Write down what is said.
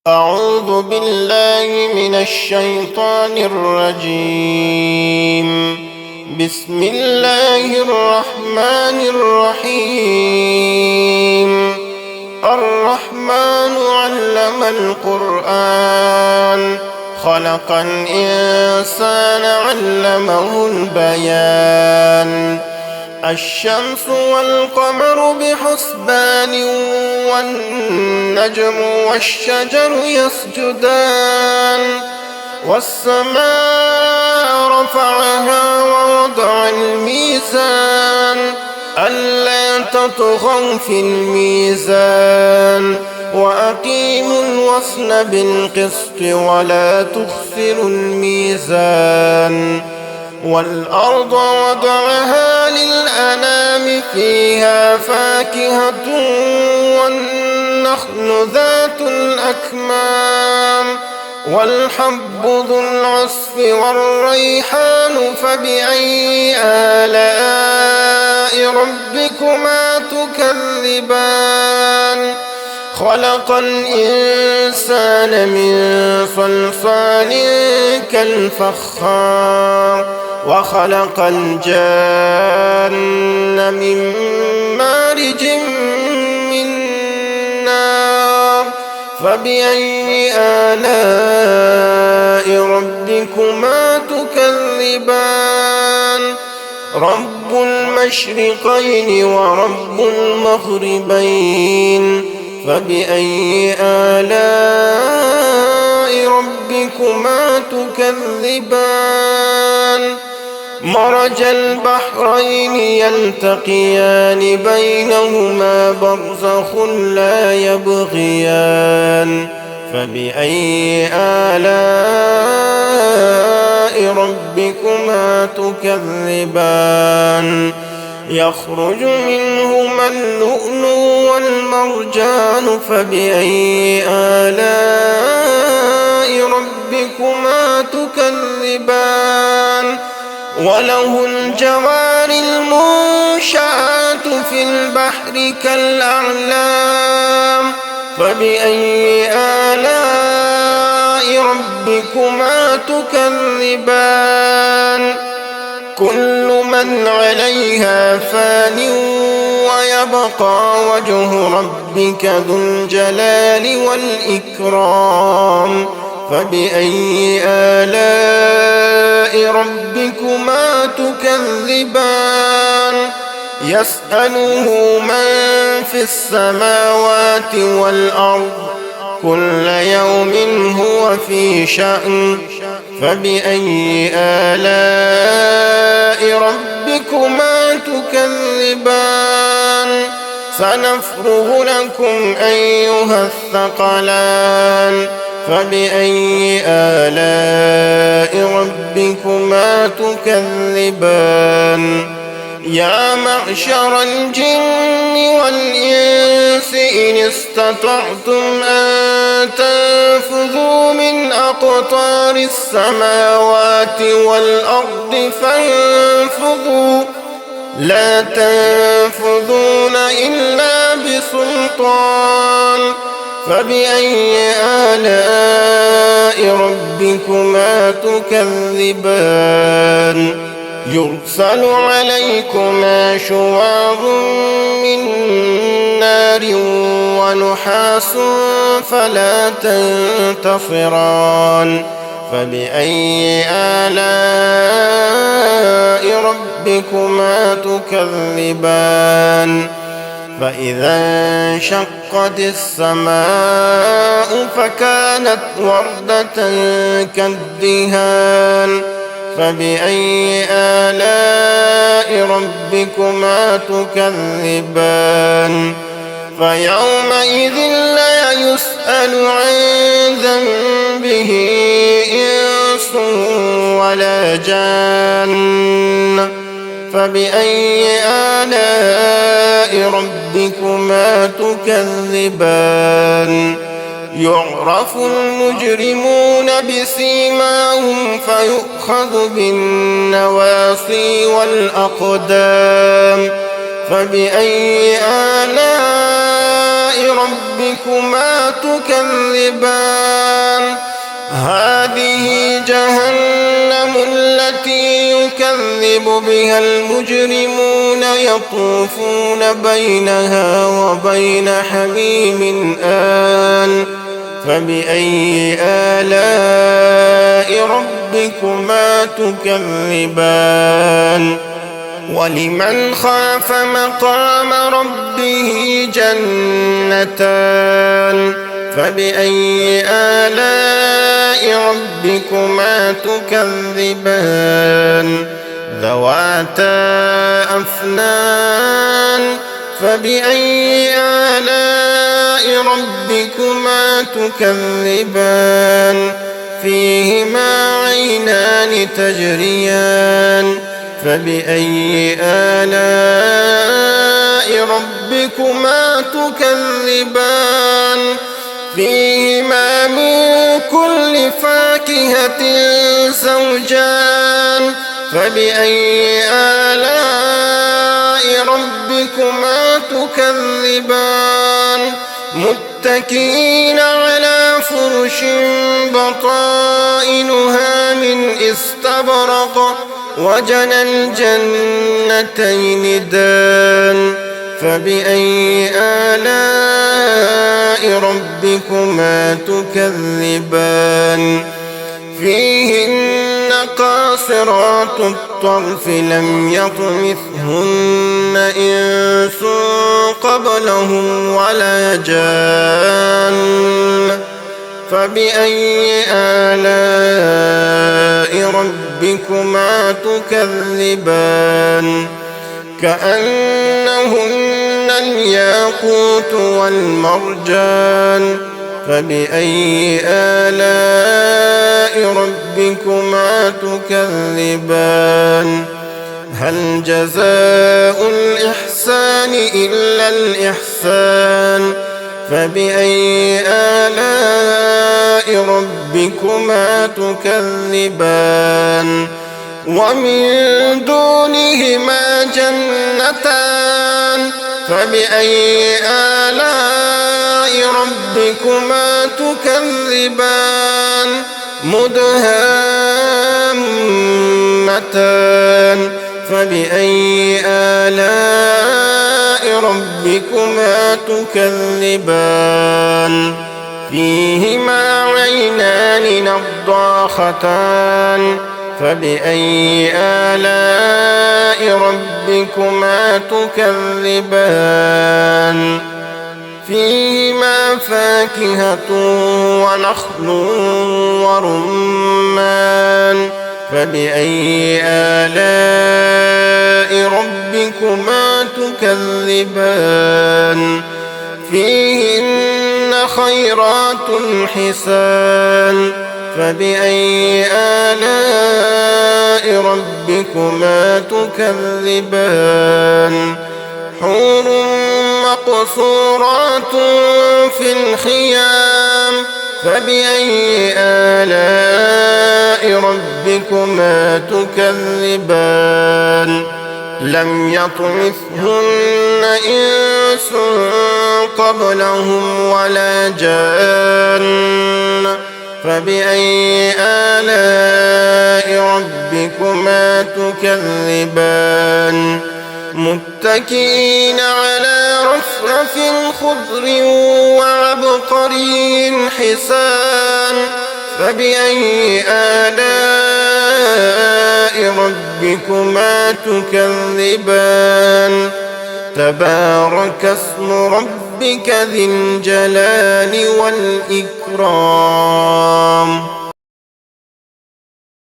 أعوذ بالله من الشيطان الرجيم. بسم الله الرحمن الرحيم. الرحمن علم القرآن خلق الإنسان علمه البيان. الشمس والقمر بحسبان والنجم والشجر يسجدان. والسماء رفعها ووضع الميزان ألا تطغوا في الميزان وأقيموا الوزن بالقسط ولا تخسروا الميزان. والأرض وضعها للأنام فيها فاكهة والنخل ذات الأكمام والحب ذو العصف والريحان فبأي آلاء ربكما تكذبان. خلق الإنسان من صلصال كالفخار وخلق الجان من مارج من نار فبأي آلاء ربكما تكذبان. رب المشرقين ورب المغربين فبأي آلاء ربكما تكذبان. مرج البحرين يلتقيان بينهما برزخ لا يبغيان فبأي آلاء ربكما تكذبان. يخرج منهما اللؤلؤ والمرجان فبأي آلاء ربكما تكذبان. وله الجوار المنشآت في البحر كالأعلام فبأي آلاء ربكما تكذبان. كل من عليها فان ويبقى وجه ربك ذو الجلال والإكرام فبأي آلاء ربكما تكذبان. يسأله من في السماوات والأرض كل يوم هو في شأن فبأي آلاء ربكما تكذبان. سنفرغ لكم أيها الثقلان فبأي آلاء ربكما تكذبان. يا معشر الجن والإنس إن استطعتم أن تنفذوا من أقطار السماوات والأرض فانفذوا لا تنفذون إلا بسلطان فبأي آلاء ربكما تكذبان. يرسل عليكما شواظ من نار ونحاس فلا تنتصران فبأي آلاء ربكما تكذبان. فإذا انشقت السماء فكانت وردة كالدهان فبأي آلاء ربكما تكذبان. فيومئذ لا يسأل عن ذنبه إنس ولا جان فبأي آلاء ربكما تكذبان. يعرف المجرمون بسيماهم فيؤخذ بالنواصي والأقدام فبأي آلاء ربكما ربكما تكذبان هذه جهنم التي يكذب بها المجرمون يطوفون بينها وبين حميم آن فبأي آلاء ربكما تكذبان ولمن خاف مقام ربه جنتان فبأي آلاء ربكما تكذبان ذواتا أفنان فبأي آلاء ربكما تكذبان فيهما عينان تجريان فبأي آلاء ربكما تكذبان فيهما من كل فاكهة زوجان فبأي آلاء ربكما تكذبان متكئين على فرش بطائنها من استبرق وجنى الجنتين دان فبأي آلاء ربكما تكذبان فيهن قاصرات الطرف لم يطمثهن إنس قبلهم ولا جان فبأي آلاء ربكما تكذبان كأنهن الياقوت والمرجان فبأي آلاء ربكما تكذبان هل جزاء الإحسان إلا الإحسان فبأي آلاء ربكما تكذبان ومن دونهما جنتان فبأي آلاء ربكما تكذبان مدهامتان فبأي آلاء ربكما تكذبان فيهما عينان نضاختان فبأي آلاء ربكما تكذبان فيهما فاكهة ونخل ورمان فبأي آلاء ربكما تكذبان فيهن خيرات حسان فبأي آلاء ربكما تكذبان حور مقصورات في الخيام فبأي آلاء ربكما تكذبان لم يطمثهن إنس قبلهم ولا جان فبأي آلاء ربكما تكذبان متكئين على رفرف خضر وعبقري حسان فبأي آلاء ربكما تكذبان تبارك اسم ربك ذي الجلال والإكرام